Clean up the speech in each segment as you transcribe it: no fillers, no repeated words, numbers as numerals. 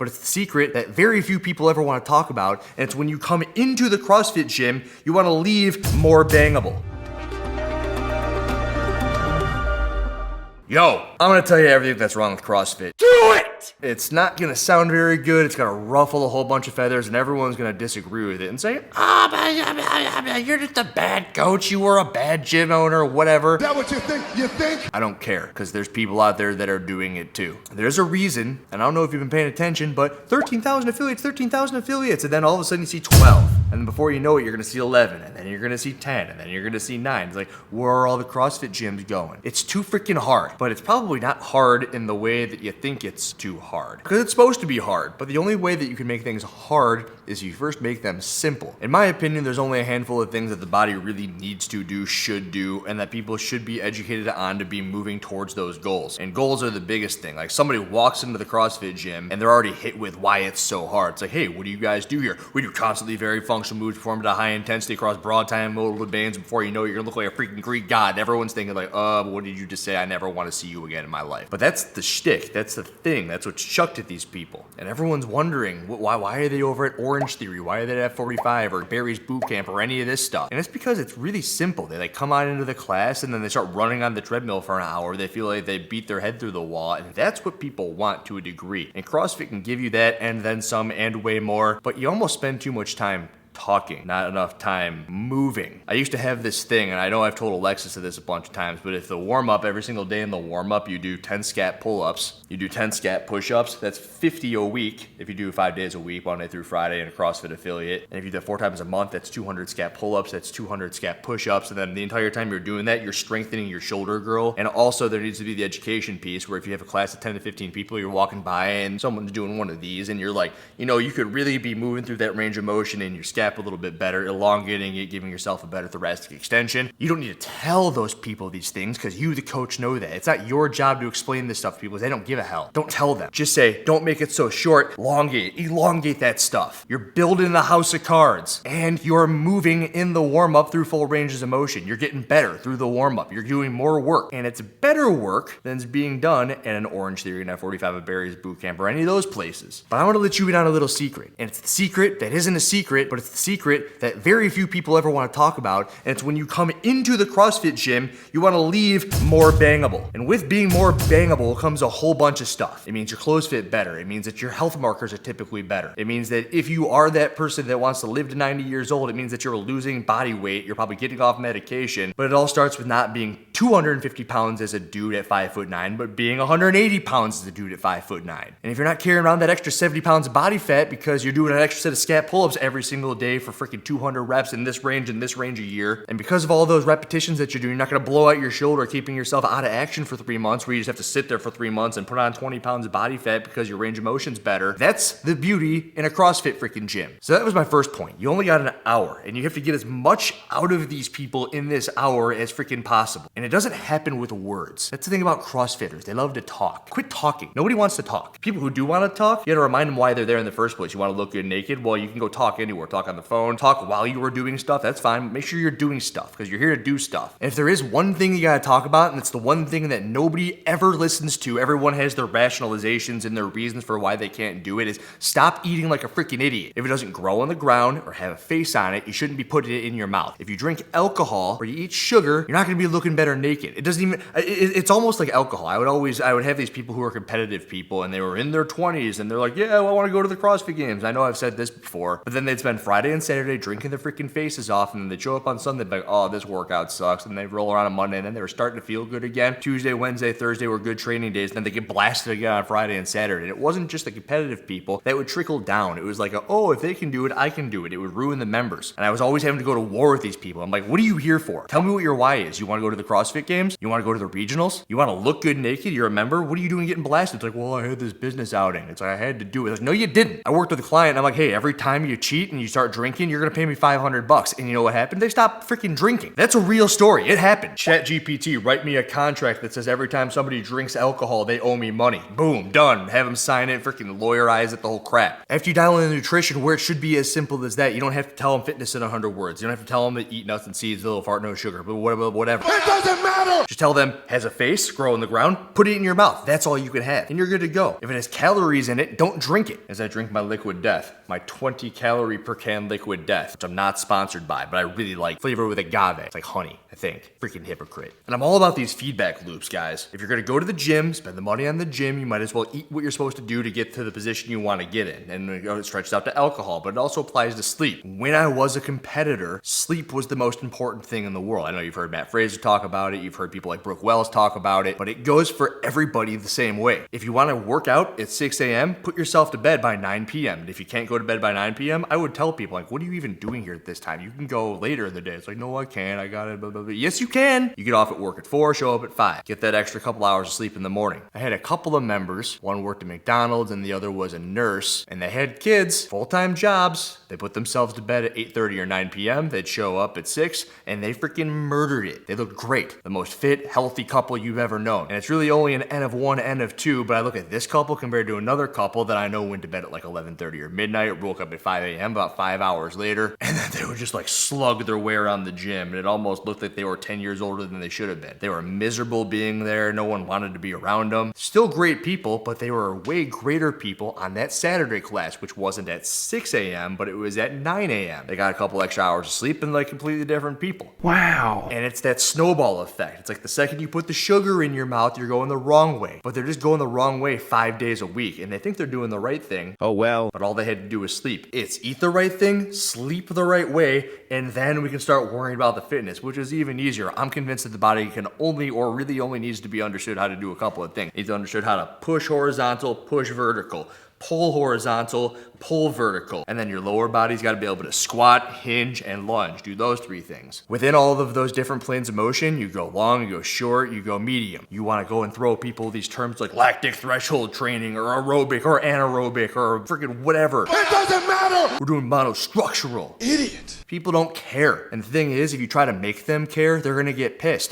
but it's the secret that very few people ever want to talk about, and it's when you come into the CrossFit gym, you want to leave more bangable. Yo, I'm gonna tell you everything that's wrong with CrossFit. Do it! It's not gonna sound very good, it's gonna ruffle a whole bunch of feathers, and everyone's gonna disagree with it and say, you're just a bad coach, you were a bad gym owner, whatever. Is that what you think? You think? I don't care, because there's people out there that are doing it too. There's a reason, and I don't know if you've been paying attention, but 13,000 affiliates, and then all of a sudden you see 12. And then before you know it, you're gonna see 11, and then you're gonna see 10, and then you're gonna see 9. It's like, where are all the CrossFit gyms going? It's too freaking hard. But it's probably not hard in the way that you think it's too hard. Because it's supposed to be hard, but the only way that you can make things hard is you first make them simple. In my opinion, there's only a handful of things that the body really needs to do, should do, and that people should be educated on to be moving towards those goals. And goals are the biggest thing. Like somebody walks into the CrossFit gym and they're already hit with why it's so hard. It's like, hey, what do you guys do here? We do constantly very functional moves performed at a high intensity across broad time modal bands. Before you know it, you're gonna look like a freaking Greek god. And everyone's thinking like, what did you just say? I never want to see you again in my life. But that's the shtick. That's the thing. That's what's chucked at these people. And everyone's wondering, why are they over at Orange Theory? Why are they at F45 or Barry's Boot Camp or any of this stuff? And it's because it's really simple. They like come on into the class and then they start running on the treadmill for an hour. They feel like they beat their head through the wall, and that's what people want to a degree. And CrossFit can give you that and then some and way more, but you almost spend too much time talking, not enough time moving. I used to have this thing, and I know I've told Alexis this a bunch of times, but if the warm-up, every single day in the warm-up, you do 10 scat pull-ups, you do 10 scat push-ups, that's 50 a week if you do 5 days a week, Monday through Friday in a CrossFit affiliate. And if you do that 4 times a month, that's 200 scat pull-ups, that's 200 scat push-ups, and then the entire time you're doing that, you're strengthening your shoulder girdle. And also there needs to be the education piece where if you have a class of 10 to 15 people, you're walking by and someone's doing one of these, and you're like, you could really be moving through that range of motion in your scap a little bit better, elongating it, giving yourself a better thoracic extension. You don't need to tell those people these things because you, the coach, know that. It's not your job to explain this stuff to people because they don't give a hell. Don't tell them. Just say, don't make it so short, elongate that stuff. You're building the house of cards and you're moving in the warm-up through full ranges of motion. You're getting better through the warm-up. You're doing more work, and it's better work than is being done at an Orange Theory, an F45 at Barry's Boot Camp, or any of those places. But I want to let you in on a little secret, and it's the secret that isn't a secret, but it's the secret that very few people ever want to talk about, and it's when you come into the CrossFit gym, you want to leave more bangable. And with being more bangable comes a whole bunch of stuff. It means your clothes fit better. It means that your health markers are typically better. It means that if you are that person that wants to live to 90 years old, it means that you're losing body weight, you're probably getting off medication, but it all starts with not being 250 pounds as a dude at 5'9", but being 180 pounds as a dude at 5'9". And if you're not carrying around that extra 70 pounds of body fat because you're doing an extra set of scat pull-ups every single day for freaking 200 reps in this range a year, and because of all those repetitions that you're doing, you're not going to blow out your shoulder keeping yourself out of action for 3 months where you just have to sit there for 3 months and put on 20 pounds of body fat because your range of motion's better. That's the beauty in a CrossFit freaking gym. So that was my first point. You only got an hour, and you have to get as much out of these people in this hour as freaking possible. And it doesn't happen with words. That's the thing about CrossFitters. They love to talk. Quit talking. Nobody wants to talk. People who do want to talk, you got to remind them why they're there in the first place. You want to look good naked? Well, you can go talk anywhere. Talk on the phone, talk while you were doing stuff, that's fine. Make sure you're doing stuff because you're here to do stuff. And if there is one thing you gotta talk about, and it's the one thing that nobody ever listens to, everyone has their rationalizations and their reasons for why they can't do it, is stop eating like a freaking idiot. If it doesn't grow on the ground or have a face on it, you shouldn't be putting it in your mouth. If you drink alcohol or you eat sugar, you're not gonna be looking better naked. It doesn't even, it's almost like alcohol. I would have these people who are competitive people and they were in their 20s and they're like, yeah, well, I wanna go to the CrossFit games. I know I've said this before, but then they'd spend Friday and Saturday drinking their freaking faces off, and then they'd show up on Sunday and be like, oh, this workout sucks, and they'd roll around on Monday, and then they were starting to feel good again. Tuesday, Wednesday, Thursday were good training days, and then they get blasted again on Friday and Saturday. And it wasn't just the competitive people that would trickle down. It was like, if they can do it, I can do it. It would ruin the members. And I was always having to go to war with these people. I'm like, what are you here for? Tell me what your why is. You want to go to the CrossFit games? You want to go to the regionals? You want to look good naked? You're a member? What are you doing getting blasted? It's like, well, I had this business outing. It's like, I had to do it. Like, no, you didn't. I worked with a client, and I'm like, hey, every time you cheat and you start drinking, you're going to pay me $500. And you know what happened? They stopped freaking drinking. That's a real story. It happened. ChatGPT, write me a contract that says every time somebody drinks alcohol, they owe me money. Boom, done. Have them sign it, freaking lawyerize it, the whole crap. After you dial in the nutrition, where it should be as simple as that, you don't have to tell them fitness in 100 words. You don't have to tell them to eat nuts and seeds, little fart, no sugar, but whatever. It doesn't doesn't matter. Just tell them, has a face, grow in the ground, put it in your mouth. That's all you can have, and you're good to go. If it has calories in it, don't drink it. As I drink my Liquid Death, my 20 calorie per can Liquid Death, which I'm not sponsored by, but I really like. Flavor with agave. It's like honey, I think. Freaking hypocrite. And I'm all about these feedback loops, guys. If you're gonna go to the gym, spend the money on the gym, you might as well eat what you're supposed to do to get to the position you want to get in. And it stretches out to alcohol, but it also applies to sleep. When I was a competitor, sleep was the most important thing in the world. I know you've heard Matt Fraser talk about it, you've heard people like Brooke Wells talk about it, but it goes for everybody the same way. If you want to work out at 6 a.m., put yourself to bed by 9 p.m. And if you can't go to bed by 9 p.m., I would tell people, like, what are you even doing here at this time? You can go later in the day. It's like, no, I can't. I got it. Blah, blah, blah. Yes, you can. You get off at work at 4, show up at 5. Get that extra couple hours of sleep in the morning. I had a couple of members. One worked at McDonald's and the other was a nurse. And they had kids, full-time jobs. They put themselves to bed at 8:30 or 9 p.m. They'd show up at 6 and they freaking murdered it. They looked great. The most fit, healthy couple you've ever known. And it's really only an N of 1, N of 2, but I look at this couple compared to another couple that I know went to bed at like 11:30 or midnight, woke up at 5 a.m. about 5 hours later, and then they would just like slug their way around the gym, and it almost looked like they were 10 years older than they should have been. They were miserable being there. No one wanted to be around them. Still great people, but they were way greater people on that Saturday class, which wasn't at 6 a.m., but it was at 9 a.m. They got a couple extra hours of sleep and like completely different people. Wow. And it's that snowball effect. It's like the second you put the sugar in your mouth, you're going the wrong way. But they're just going the wrong way 5 days a week, and they think they're doing the right thing. Oh well. But all they had to do was sleep. It's eat the right thing, sleep the right way, and then we can start worrying about the fitness, which is even easier. I'm convinced that the body can only, or really only needs to be understood how to do a couple of things. It needs to understood how to push horizontal, push vertical, pull horizontal, pull vertical. And then your lower body's got to be able to squat, hinge, and lunge. Do those 3 things. Within all of those different planes of motion, you go long, you go short, you go medium. You want to go and throw people these terms like lactic threshold training or aerobic or anaerobic or freaking whatever. It doesn't matter. We're doing monostructural. Idiot. People don't care. And the thing is, if you try to make them care, they're going to get pissed.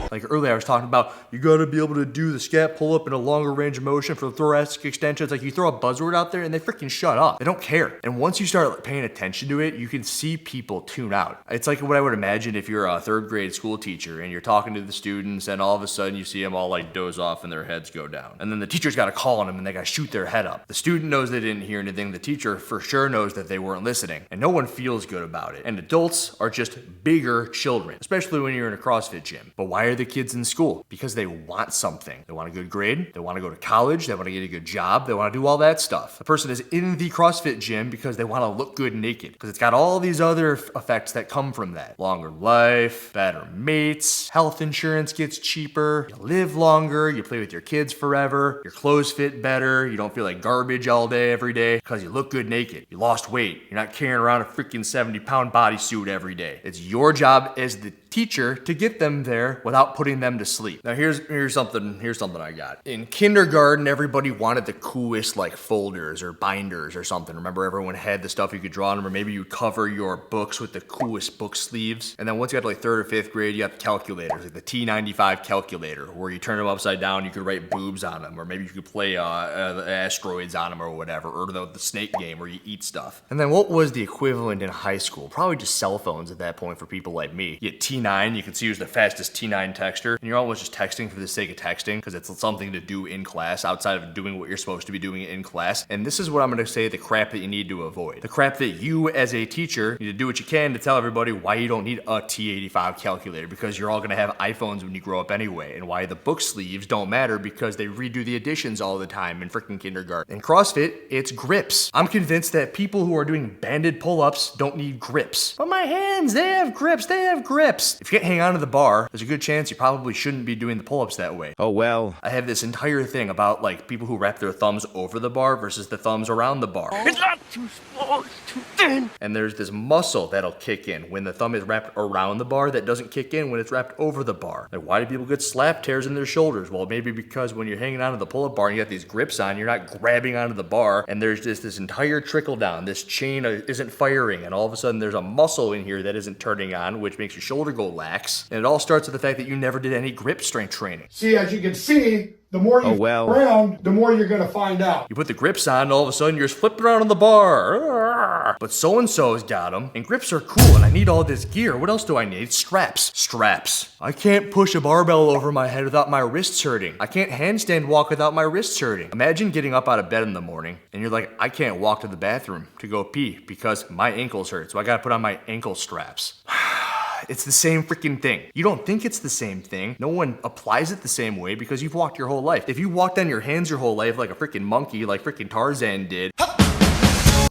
Like earlier I was talking about, you gotta be able to do the scat pull up in a longer range of motion for the thoracic extensions. Like you throw a buzzword out there and they freaking shut up. They don't care. And once you start paying attention to it, you can see people tune out. It's like what I would imagine if you're a 3rd grade school teacher and you're talking to the students and all of a sudden you see them all like doze off and their heads go down. And then the teacher's got a call on them and they gotta shoot their head up. The student knows they didn't hear anything. The teacher for sure knows that they weren't listening. And no one feels good about it. And adults are just bigger children, especially when you're in a CrossFit gym. But why are the kids in school? Because they want something. They want a good grade, they want to go to college, they want to get a good job, they want to do all that stuff. The person is in the CrossFit gym because they want to look good naked, because it's got all these other effects that come from that. Longer life, better mates, health insurance gets cheaper, you live longer, you play with your kids forever, your clothes fit better, you don't feel like garbage all day every day because you look good naked, you lost weight, you're not carrying around a freaking 70-pound bodysuit every day. It's your job as the teacher to get them there without putting them to sleep. Now here's something I got. In kindergarten, everybody wanted the coolest like folders or binders or something. Remember, everyone had the stuff you could draw on them, or maybe you cover your books with the coolest book sleeves. And then once you got to like 3rd or 5th grade, you got the calculators, like the T95 calculator, where you turn them upside down, you could write boobs on them, or maybe you could play asteroids on them or whatever, or the snake game where you eat stuff. And then what was the equivalent in high school? Probably just cell phones at that point for people like me. You get T9, you can see who's the fastest T9 texter, and you're almost just texting for the sake of texting because it's something to do in class outside of doing what you're supposed to be doing in class. And this is what I'm going to say, the crap that you need to avoid. The crap that you as a teacher need to do what you can to tell everybody why you don't need a T85 calculator, because you're all going to have iPhones when you grow up anyway, and why the book sleeves don't matter because they redo the additions all the time in freaking kindergarten. In CrossFit, it's grips. I'm convinced that people who are doing banded pull-ups don't need grips. But my hands, they have grips, they have grips. If you can't hang on to the bar, there's a good chance you probably shouldn't be doing the pull-ups that way. Oh well. I have this entire thing about like people who wrap their thumbs over the bar versus the thumbs around the bar. It's not too small, it's too thin. And there's this muscle that'll kick in when the thumb is wrapped around the bar that doesn't kick in when it's wrapped over the bar. Like, why do people get slap tears in their shoulders? Well, maybe because when you're hanging onto the pull-up bar and you got these grips on, you're not grabbing onto the bar, and there's just this entire trickle down. This chain isn't firing, and all of a sudden there's a muscle in here that isn't turning on, which makes your shoulder go lax. And it all starts with the fact that you never did any grip strength training. See, as you can see, The more you well. around, the more you're gonna find out. You put the grips on, and all of a sudden you're just flipping around on the bar. But so-and-so's got them, and grips are cool, and I need all this gear. What else do I need? Straps. Straps. I can't push a barbell over my head without my wrists hurting. I can't handstand walk without my wrists hurting. Imagine getting up out of bed in the morning, and you're like, I can't walk to the bathroom to go pee because my ankles hurt, so I gotta put on my ankle straps. It's the same freaking thing. You don't think it's the same thing. No one applies it the same way because you've walked your whole life. If you walked on your hands your whole life like a freaking monkey, like freaking Tarzan did,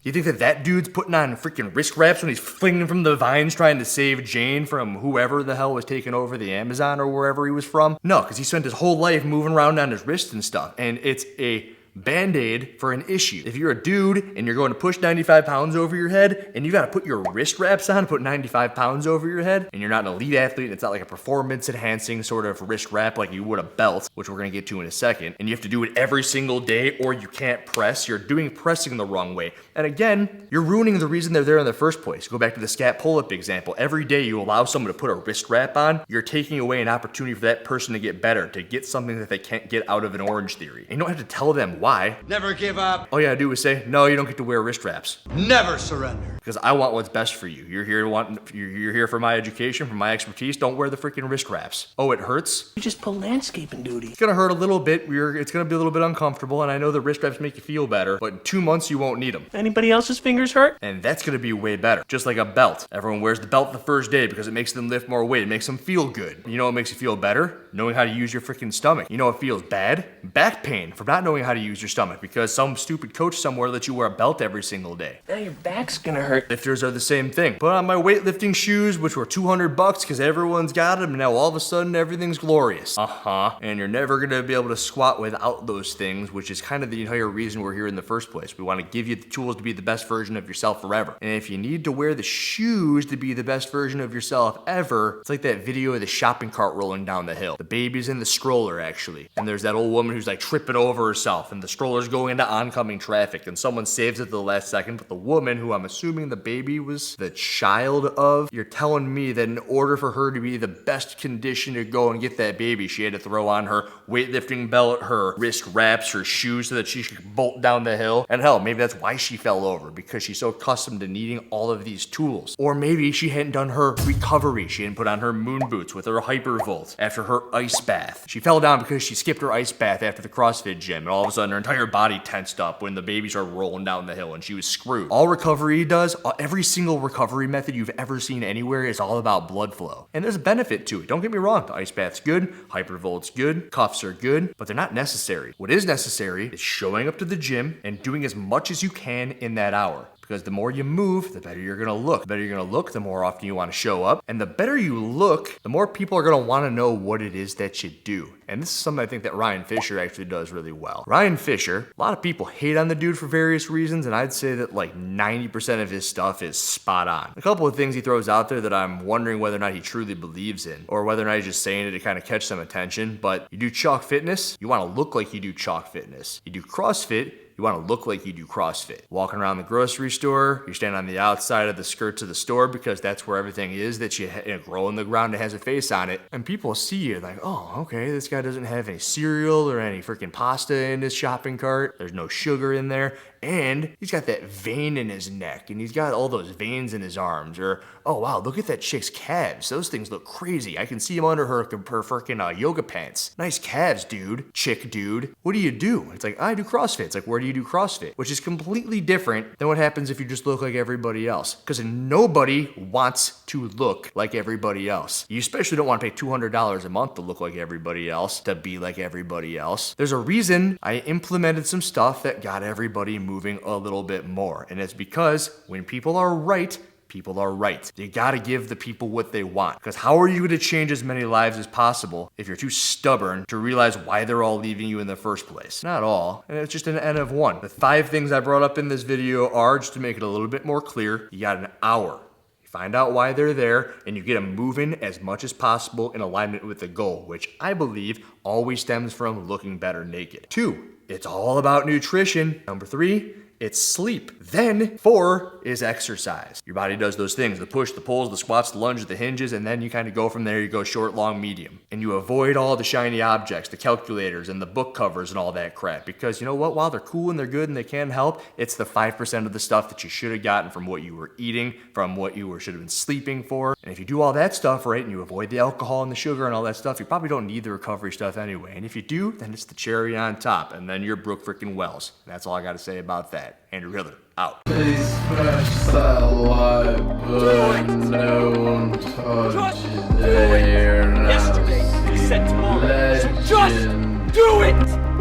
you think that that dude's putting on freaking wrist wraps when he's flinging from the vines trying to save Jane from whoever the hell was taking over the Amazon or wherever he was from? No, because he spent his whole life moving around on his wrists and stuff. And it's a Band-Aid for an issue. If you're a dude and you're going to push 95 pounds over your head and you gotta put your wrist wraps on to put 95 pounds over your head, and you're not an elite athlete and it's not like a performance enhancing sort of wrist wrap like you would a belt, which we're gonna get to in a second, and you have to do it every single day or you can't press, you're doing pressing the wrong way. And again, you're ruining the reason they're there in the first place. Go back to the scat pull-up example. Every day you allow someone to put a wrist wrap on, you're taking away an opportunity for that person to get better, to get something that they can't get out of an Orange Theory. And you don't have to tell them why. Never give up. All you gotta do is say, no, you don't get to wear wrist wraps. Never surrender. Because I want what's best for you. You're here for my education, for my expertise. Don't wear the freaking wrist wraps. Oh, it hurts? You just pull landscaping duty. It's gonna hurt a little bit. It's gonna be a little bit uncomfortable, and I know the wrist wraps make you feel better, but in 2 months you won't need them. Anybody else's fingers hurt? And that's gonna be way better. Just like a belt. Everyone wears the belt the first day because it makes them lift more weight. It makes them feel good. You know what makes you feel better? Knowing how to use your freaking stomach. You know what feels bad? Back pain from not knowing how to use your stomach because some stupid coach somewhere lets you wear a belt every single day. Now your back's gonna hurt. Lifters are the same thing. Put on my weightlifting shoes, which were $200 because everyone's got them, and now all of a sudden everything's glorious. And you're never gonna be able to squat without those things, which is kind of the entire reason we're here in the first place. We want to give you the tools to be the best version of yourself forever. And if you need to wear the shoes to be the best version of yourself ever, it's like that video of the shopping cart rolling down the hill. The baby's in the stroller, actually. And there's that old woman who's like tripping over herself, and the stroller's going into oncoming traffic, and someone saves it at the last second, but the woman, who I'm assuming the baby was the child of, you're telling me that in order for her to be the best condition to go and get that baby, she had to throw on her weightlifting belt, her wrist wraps, her shoes so that she could bolt down the hill. And hell, maybe that's why she fell over, because she's so accustomed to needing all of these tools. Or maybe she hadn't done her recovery. She hadn't put on her moon boots with her hypervolt after her ice bath. She fell down because she skipped her ice bath after the CrossFit gym, and all of a sudden her entire body tensed up when the baby started rolling down the hill and she was screwed. All recovery does, every single recovery method you've ever seen anywhere is all about blood flow. And there's a benefit to it. Don't get me wrong, the ice bath's good, hypervolt's good, cuffs are good, but they're not necessary. What is necessary is showing up to the gym and doing as much as you can in that hour. Because the more you move, the better you're gonna look. The better you're gonna look, the more often you wanna show up. And the better you look, the more people are gonna wanna know what it is that you do. And this is something I think that Ryan Fisher actually does really well. Ryan Fisher, a lot of people hate on the dude for various reasons, and I'd say that like 90% of his stuff is spot on. A couple of things he throws out there that I'm wondering whether or not he truly believes in, or whether or not he's just saying it to kind of catch some attention. But you do chalk fitness, you wanna look like you do chalk fitness. You do CrossFit, you want to look like you do CrossFit. Walking around the grocery store, you're standing on the outside of the skirts of the store because that's where everything is that you grow in the ground that has a face on it. And people see you like, oh, okay, this guy doesn't have any cereal or any freaking pasta in his shopping cart. There's no sugar in there. And he's got that vein in his neck, and he's got all those veins in his arms. Or, oh wow, look at that chick's calves. Those things look crazy. I can see him under her freaking yoga pants. Nice calves, dude. Chick, dude. What do you do? It's like, I do CrossFit. It's like, where do you do CrossFit? Which is completely different than what happens if you just look like everybody else. Because nobody wants to look like everybody else. You especially don't want to pay $200 a month to look like everybody else, to be like everybody else. There's a reason I implemented some stuff that got everybody moving a little bit more. And it's because when people are right, people are right. You gotta give the people what they want. Because how are you gonna change as many lives as possible if you're too stubborn to realize why they're all leaving you in the first place? Not all, and it's just an N of one. The 5 things I brought up in this video are, just to make it a little bit more clear, you got an hour. Find out why they're there, and you get them moving as much as possible in alignment with the goal, which I believe always stems from looking better naked. 2, it's all about nutrition. Number 3, it's sleep. Then 4 is exercise. Your body does those things, the push, the pulls, the squats, the lunges, the hinges, and then you kind of go from there. You go short, long, medium. And you avoid all the shiny objects, the calculators and the book covers and all that crap. Because you know what? While they're cool and they're good and they can help, it's the 5% of the stuff that you should have gotten from what you were eating, from what you should have been sleeping for. And if you do all that stuff right and you avoid the alcohol and the sugar and all that stuff, you probably don't need the recovery stuff anyway. And if you do, then it's the cherry on top. And then you're Brooke freaking Wells. That's all I got to say about that. Andrew Hiller, out. Please press that like button, no one touches there. Yesterday, we said tomorrow. So just do it!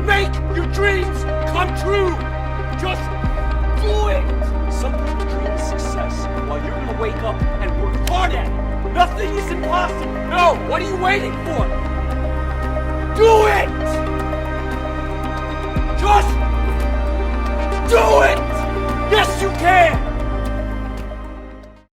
Make your dreams come true! Just do it! Some people dream of success, while you're gonna wake up and work hard at it. Nothing is impossible. No, what are you waiting for?